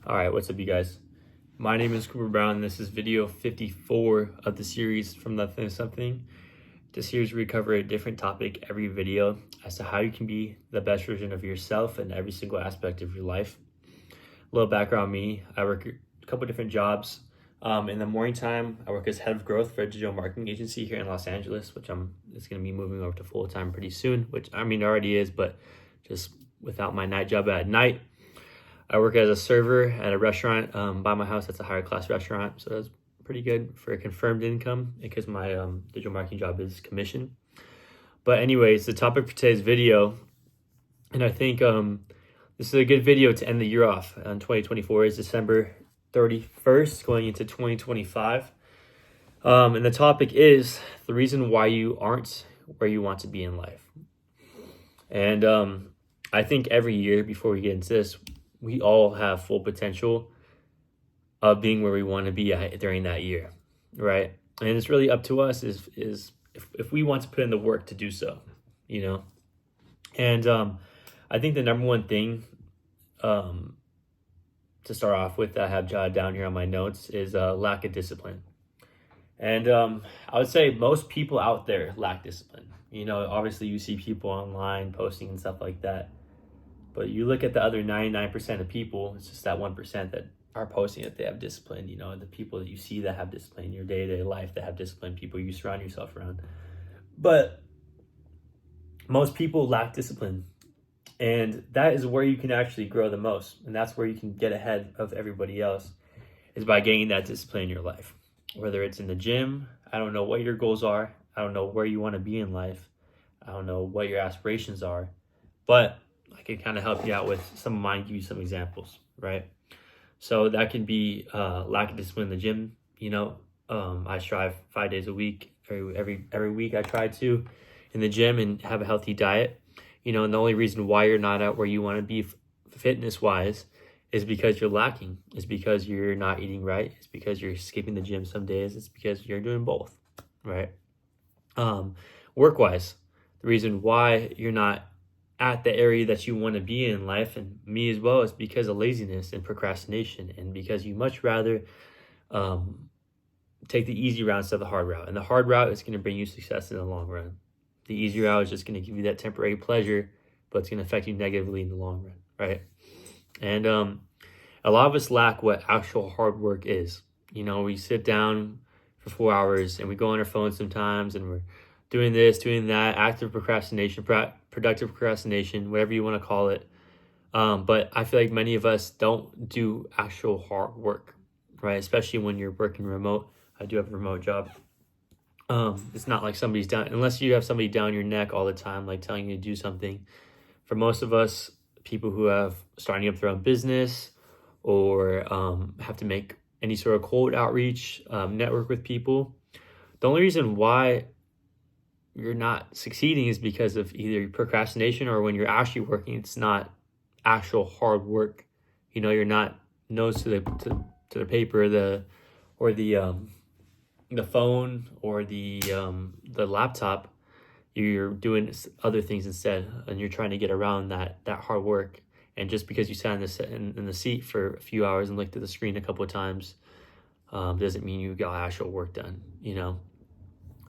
All right, what's up, you guys? My name is Cooper Brown, and this is video 54 of the series From Nothing to Something. This series, we cover a different topic every video as to how you can be the best version of yourself in every single aspect of your life. A little background on me: I work a couple different jobs. In the morning time, I work as head of growth for a digital marketing agency here in Los Angeles, which it's going to be moving over to full time pretty soon. Which I mean, it already is, but just without my night job at night. I work as a server at a restaurant by my house. That's a higher class restaurant, so that's pretty good for a confirmed income because my digital marketing job is commission. But anyways, the topic for today's video, and I think this is a good video to end the year off. 2024 is December 31st, going into 2025. And the topic is the reason why you aren't where you want to be in life. And I think every year, before we get into this, we all have full potential of being where we want to be at during that year, right? And it's really up to us is if we want to put in the work to do so, you know? And I think the number one thing to start off with that I have jotted down here on my notes is lack of discipline. And I would say most people out there lack discipline. You know, obviously you see people online posting and stuff like that. But you look at the other 99% of people, it's just that 1% that are posting that they have discipline, you know, and the people that you see that have discipline in your day-to-day life that have discipline, people you surround yourself around. But most people lack discipline. And that is where you can actually grow the most. And that's where you can get ahead of everybody else, is by gaining that discipline in your life. Whether it's in the gym, I don't know what your goals are. I don't know where you want to be in life. I don't know what your aspirations are. But I can kind of help you out with some of mine, give you some examples, right? So that can be lack of discipline in the gym. You know, I strive 5 days a week. Every week I try to in the gym and have a healthy diet. You know, and the only reason why you're not at where you want to be fitness-wise is because you're lacking. It's because you're not eating right. It's because you're skipping the gym some days. It's because you're doing both, right? Work-wise, the reason why you're not at the area that you want to be in life, and me as well, is because of laziness and procrastination, and because you much rather take the easy route instead of the hard route. And the hard route is going to bring you success in the long run. The easy route is just going to give you that temporary pleasure, but it's going to affect you negatively in the long run, right? And a lot of us lack what actual hard work is. You know, we sit down for 4 hours and we go on our phone sometimes, and we're doing this, doing that, active procrastination, productive procrastination, whatever you want to call it. But I feel like many of us don't do actual hard work, right? Especially when you're working remote. I do have a remote job. It's not like somebody's down, unless you have somebody down your neck all the time, like telling you to do something. For most of us, people who have starting up their own business or have to make any sort of cold outreach, network with people, the only reason why you're not succeeding is because of either procrastination, or when you're actually working, it's not actual hard work. You know, you're not nose to the paper, the phone or the laptop. You're doing other things instead, and you're trying to get around that hard work. And just because you sat in the seat for a few hours and looked at the screen a couple of times doesn't mean you got actual work done, you know.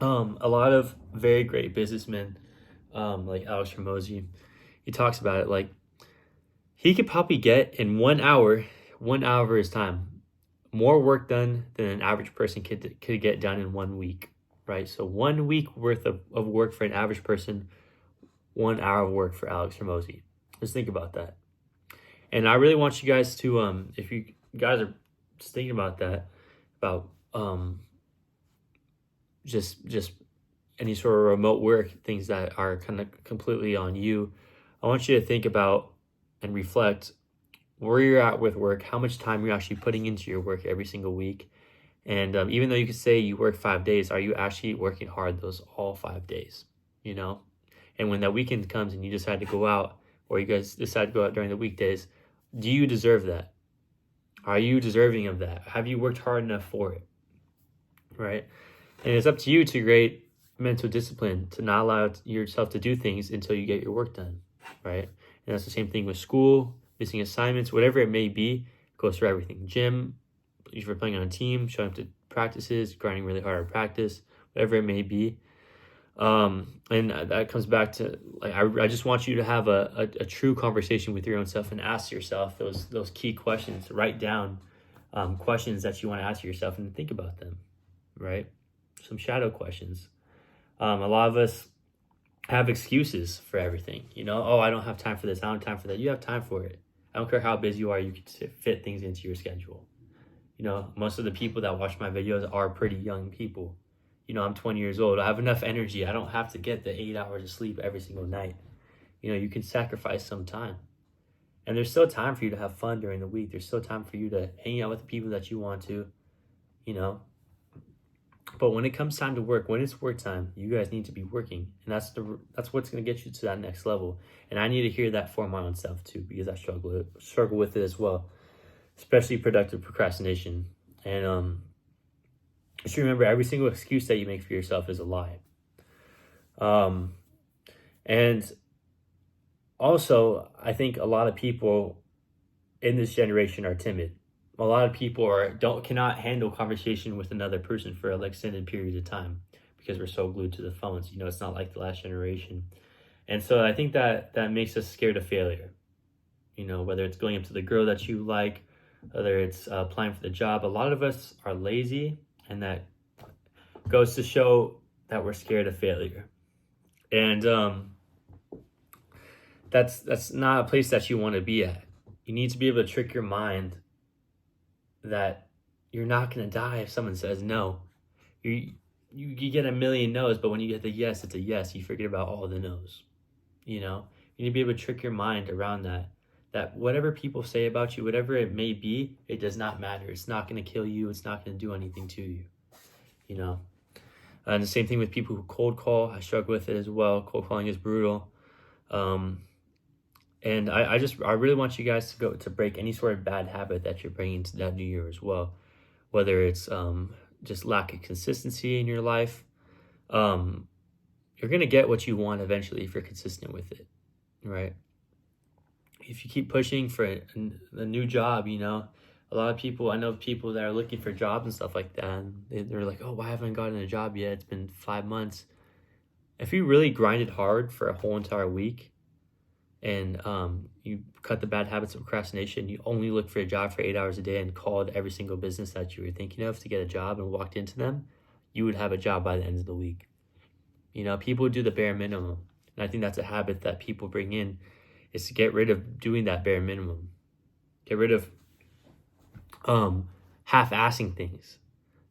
A lot of very great businessmen, like Alex Hormozi, he talks about it. Like, he could probably get in 1 hour of his time, more work done than an average person could get done in 1 week, right? So 1 week worth of work for an average person, 1 hour of work for Alex Hormozi. Just think about that. And I really want you guys to, if you guys are just thinking about that, about just any sort of remote work, things that are kind of completely on you, I want you to think about and reflect where you're at with work, how much time you're actually putting into your work every single week. And even though you could say you work 5 days, are you actually working hard those all 5 days, you know? And when that weekend comes and you decide to go out, or you guys decide to go out during the weekdays, do you deserve that? Are you deserving of that? Have you worked hard enough for it, right? And it's up to you to create mental discipline, to not allow yourself to do things until you get your work done, right? And that's the same thing with school, missing assignments, whatever it may be. goes through everything. Gym, if you're playing on a team, showing up to practices, grinding really hard at practice, whatever it may be. And that comes back to, like, I just want you to have a true conversation with your own self and ask yourself those key questions. Write down questions that you want to ask yourself and think about them, right? Some shadow questions. A lot of us have excuses for everything. Oh, I don't have time for this. I don't have time for that. You have time for it. I don't care how busy you are. You can fit things into your schedule. Most of the people that watch my videos are pretty young people. I'm 20 years old. I have enough energy. I don't have to get the 8 hours of sleep every single night. You can sacrifice some time. And there's still time for you to have fun during the week. There's still time for you to hang out with the people that you want to, But when it comes time to work, when it's work time, you guys need to be working. And that's what's going to get you to that next level. And I need to hear that for my own self too, because I struggle with it as well, especially productive procrastination. And just remember, every single excuse that you make for yourself is a lie. And also, I think a lot of people in this generation are timid. A lot of people cannot handle conversation with another person for an extended period of time because we're so glued to the phones. It's not like the last generation. And so I think that makes us scared of failure. Whether it's going up to the girl that you like, whether it's applying for the job. A lot of us are lazy, and that goes to show that we're scared of failure. And that's not a place that you want to be at. You need to be able to trick your mind that you're not going to die if someone says no. You get a million no's, but when you get the yes, it's a yes. You forget about all the no's. You need to be able to trick your mind around that whatever people say about you, whatever it may be, it does not matter. It's not going to kill you. It's not going to do anything to you. And the same thing with people who cold call. I struggle with it as well. Cold calling is brutal. And I really want you guys to break any sort of bad habit that you're bringing to that new year as well. Whether it's just lack of consistency in your life. You're going to get what you want eventually if you're consistent with it, right? If you keep pushing for a new job, a lot of people, I know people that are looking for jobs and stuff like that, and they're like, oh, why haven't I gotten a job yet? It's been 5 months. If you really grinded hard for a whole entire week and you cut the bad habits of procrastination, you only looked for a job for 8 hours a day and called every single business that you were thinking of to get a job and walked into them, you would have a job by the end of the week. People do the bare minimum. And I think that's a habit that people bring in, is to get rid of doing that bare minimum. Get rid of half-assing things,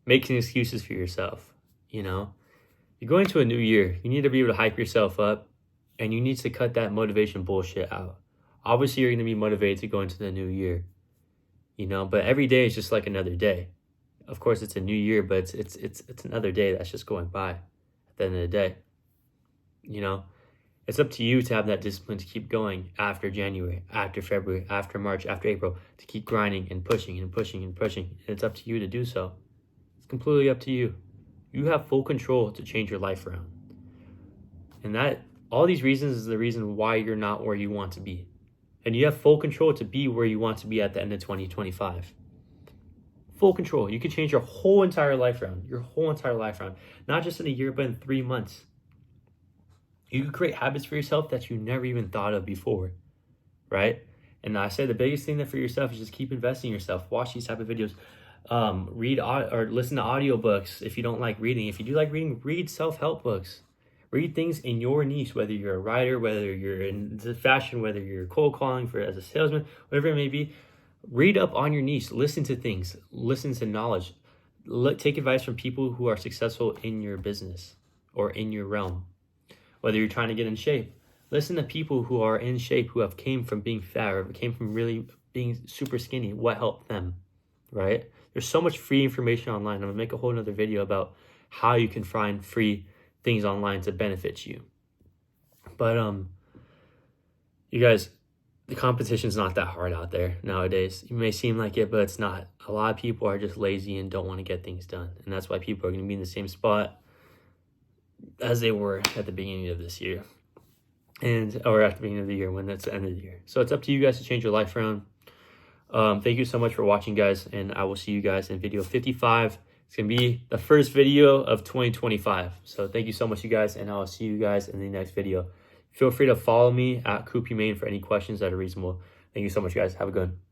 making excuses for yourself. You're going to a new year. You need to be able to hype yourself up, and you need to cut that motivation bullshit out. Obviously, you're going to be motivated to go into the new year, but every day is just like another day. Of course, it's a new year, but it's another day that's just going by at the end of the day. It's up to you to have that discipline to keep going after January, after February, after March, after April, to keep grinding and pushing and pushing and pushing. And it's up to you to do so. It's completely up to you. You have full control to change your life around. And all these reasons is the reason why you're not where you want to be. And you have full control to be where you want to be at the end of 2025. Full control. You can change your whole entire life around. Not just in a year, but in 3 months. You can create habits for yourself that you never even thought of before, right? And I say the biggest thing for yourself is just keep investing in yourself. Watch these type of videos. Read or listen to audiobooks if you don't like reading. If you do like reading, read self-help books. Read things in your niche, whether you're a writer, whether you're in fashion, whether you're cold calling as a salesman, whatever it may be. Read up on your niche. Listen to things. Listen to knowledge. Take advice from people who are successful in your business or in your realm. Whether you're trying to get in shape, listen to people who are in shape, who have came from being fat or came from really being super skinny. What helped them, right? There's so much free information online. I'm gonna make a whole nother video about how you can find free things online to benefit you. But you guys, the competition's not that hard out there nowadays. It may seem like it, but it's not. A lot of people are just lazy and don't want to get things done, and that's why people are going to be in the same spot as they were at the beginning of this year, or at the beginning of the year when it's the end of the year. So it's up to you guys to change your life around. Thank you so much for watching, guys, and I will see you guys in video 55. It's going to be the first video of 2025. So thank you so much, you guys, and I'll see you guys in the next video. Feel free to follow me at CoopHumane for any questions that are reasonable. Thank you so much, guys. Have a good one.